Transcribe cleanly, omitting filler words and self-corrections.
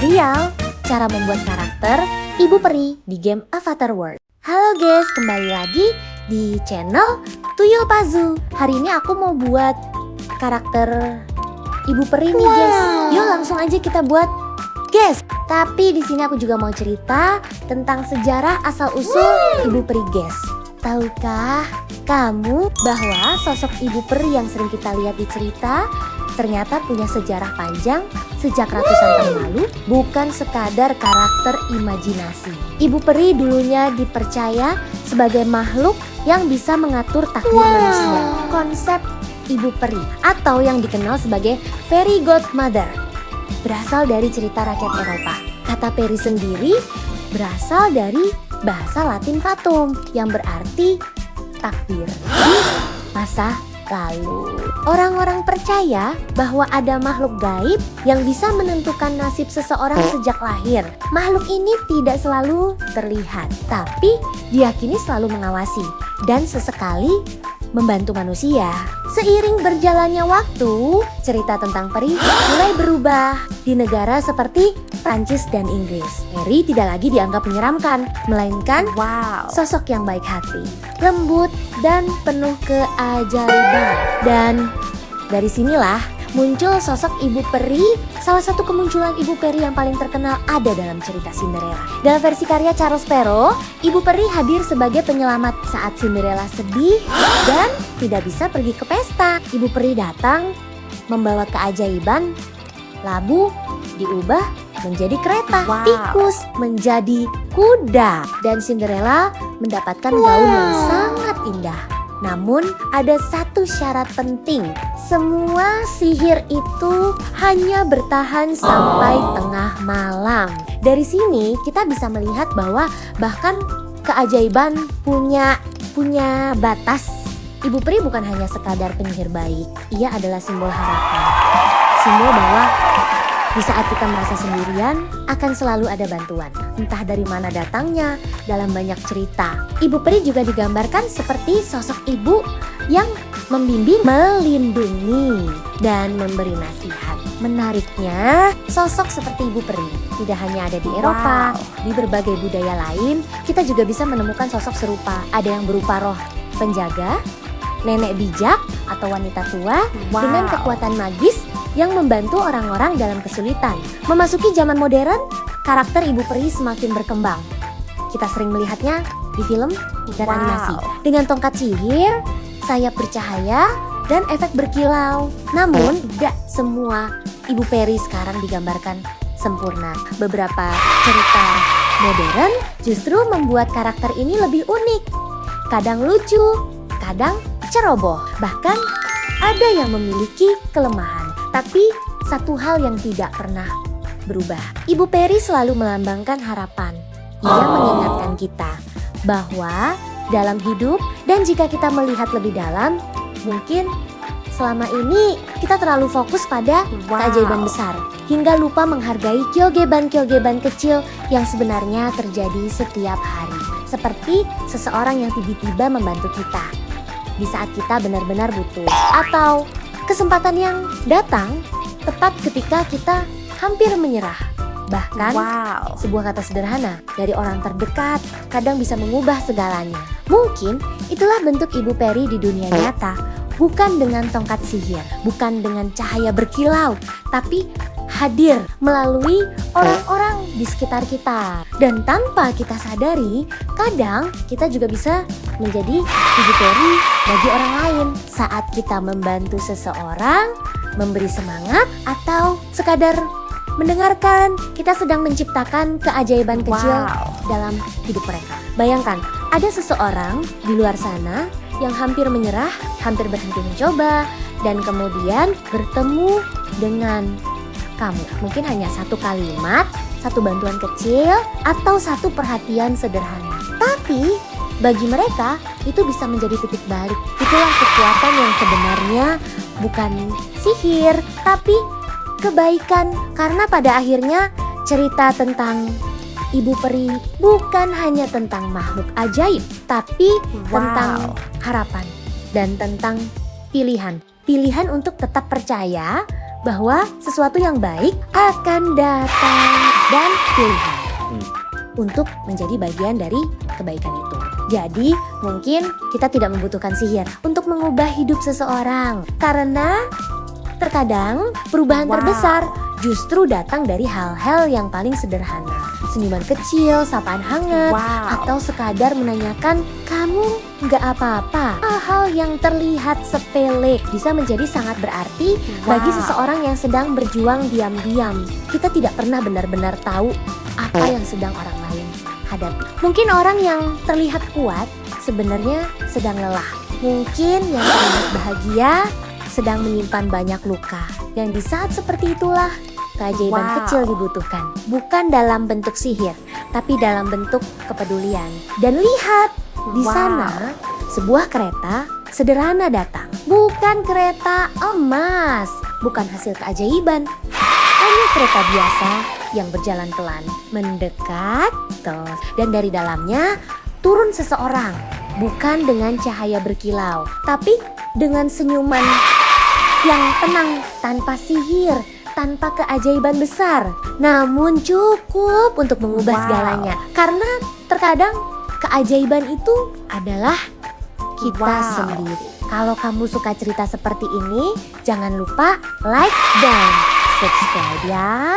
tutorial cara membuat karakter Ibu Peri di game Avatar World. Halo guys, kembali lagi di channel Tuyul Pazu. Hari ini aku mau buat karakter Ibu Peri nih guys. Yuk langsung aja kita buat guys. Tapi di sini aku juga mau cerita tentang sejarah asal-usul Ibu Peri guys. Tahukah kamu bahwa sosok Ibu Peri yang sering kita lihat di cerita ternyata punya sejarah panjang sejak ratusan tahun lalu, bukan sekadar karakter imajinasi. Ibu Peri dulunya dipercaya sebagai makhluk yang bisa mengatur takdir manusia. Konsep Ibu Peri atau yang dikenal sebagai Fairy Godmother berasal dari cerita rakyat Eropa. Kata peri sendiri berasal dari bahasa Latin fatum yang berarti takdir di masa lalu. Orang-orang percaya bahwa ada makhluk gaib yang bisa menentukan nasib seseorang sejak lahir. Makhluk ini tidak selalu terlihat, tapi diyakini selalu mengawasi dan sesekali membantu manusia. Seiring berjalannya waktu, cerita tentang peri mulai berubah di negara seperti Prancis dan Inggris. Peri tidak lagi dianggap menyeramkan, melainkan sosok yang baik hati, lembut, dan penuh keajaiban. Dan dari sinilah muncul sosok Ibu Peri. Salah satu kemunculan Ibu Peri yang paling terkenal ada dalam cerita Cinderella. Dalam versi karya Charles Perrault, Ibu Peri hadir sebagai penyelamat saat Cinderella sedih dan tidak bisa pergi ke pesta. Ibu Peri datang membawa keajaiban. Labu diubah menjadi kereta, tikus menjadi kuda, dan Cinderella mendapatkan gaun yang sangat indah. Namun ada satu syarat penting, semua sihir itu hanya bertahan sampai tengah malam. Dari sini kita bisa melihat bahwa bahkan keajaiban punya batas. Ibu Peri bukan hanya sekadar penyihir baik, ia adalah simbol harapan. Simbol bahwa di saat kita merasa sendirian, akan selalu ada bantuan. Entah dari mana datangnya, dalam banyak cerita. Ibu Peri juga digambarkan seperti sosok ibu yang membimbing, melindungi, dan memberi nasihat. Menariknya, sosok seperti Ibu Peri tidak hanya ada di Eropa, di berbagai budaya lain, kita juga bisa menemukan sosok serupa. Ada yang berupa roh penjaga, nenek bijak, atau wanita tua dengan kekuatan magis yang membantu orang-orang dalam kesulitan. Memasuki zaman modern, karakter Ibu Peri semakin berkembang. Kita sering melihatnya di film dan animasi. Dengan tongkat sihir, sayap bercahaya, dan efek berkilau. Namun, tidak semua Ibu Peri sekarang digambarkan sempurna. Beberapa cerita modern justru membuat karakter ini lebih unik. Kadang lucu, kadang ceroboh. Bahkan ada yang memiliki kelemahan. Tapi satu hal yang tidak pernah berubah. Ibu Peri selalu melambangkan harapan. Ia mengingatkan kita bahwa dalam hidup dan jika kita melihat lebih dalam, mungkin selama ini kita terlalu fokus pada keajaiban besar hingga lupa menghargai keajaiban-keajaiban kecil yang sebenarnya terjadi setiap hari. Seperti seseorang yang tiba-tiba membantu kita di saat kita benar-benar butuh, atau kesempatan yang datang tepat ketika kita hampir menyerah. Bahkan sebuah kata sederhana dari orang terdekat kadang bisa mengubah segalanya. Mungkin itulah bentuk Ibu Peri di dunia nyata. Bukan dengan tongkat sihir, bukan dengan cahaya berkilau, tapi hadir melalui orang-orang di sekitar kita. Dan tanpa kita sadari, kadang kita juga bisa menjadi Ibu Peri bagi orang lain. Saat kita membantu seseorang, memberi semangat, atau sekadar mendengarkan, kita sedang menciptakan keajaiban kecil dalam hidup mereka. Bayangkan, ada seseorang di luar sana yang hampir menyerah, hampir berhenti mencoba, dan kemudian bertemu dengan kamu. Mungkin hanya satu kalimat, satu bantuan kecil, atau satu perhatian sederhana. Tapi bagi mereka itu bisa menjadi titik balik. Itulah kekuatan yang sebenarnya bukan sihir, tapi kebaikan. Karena pada akhirnya cerita tentang Ibu Peri bukan hanya tentang makhluk ajaib, tapi tentang harapan dan tentang pilihan. Pilihan untuk tetap percaya bahwa sesuatu yang baik akan datang. dan pilihan untuk menjadi bagian dari kebaikan itu. Jadi mungkin kita tidak membutuhkan sihir untuk mengubah hidup seseorang, karena terkadang perubahan terbesar justru datang dari hal-hal yang paling sederhana. Senyuman kecil, sapaan hangat, atau sekadar menanyakan, kamu nggak apa-apa. Hal-hal yang terlihat sepele bisa menjadi sangat berarti bagi seseorang yang sedang berjuang diam-diam. Kita tidak pernah benar-benar tahu apa yang sedang orang lain hadapi. Mungkin orang yang terlihat kuat sebenarnya sedang lelah. Mungkin yang terlihat bahagia sedang menyimpan banyak luka. Dan di saat seperti itulah keajaiban kecil dibutuhkan. Bukan dalam bentuk sihir, tapi dalam bentuk kepedulian. Dan lihat, di sana sebuah kereta sederhana datang. Bukan kereta emas, bukan hasil keajaiban. Hanya kereta biasa yang berjalan pelan, mendekat terus. Dan dari dalamnya turun seseorang. Bukan dengan cahaya berkilau, tapi dengan senyuman yang tenang, tanpa sihir, tanpa keajaiban besar, namun cukup untuk mengubah segalanya. Karena terkadang keajaiban itu adalah kita sendiri. Kalau kamu suka cerita seperti ini, jangan lupa like dan subscribe ya.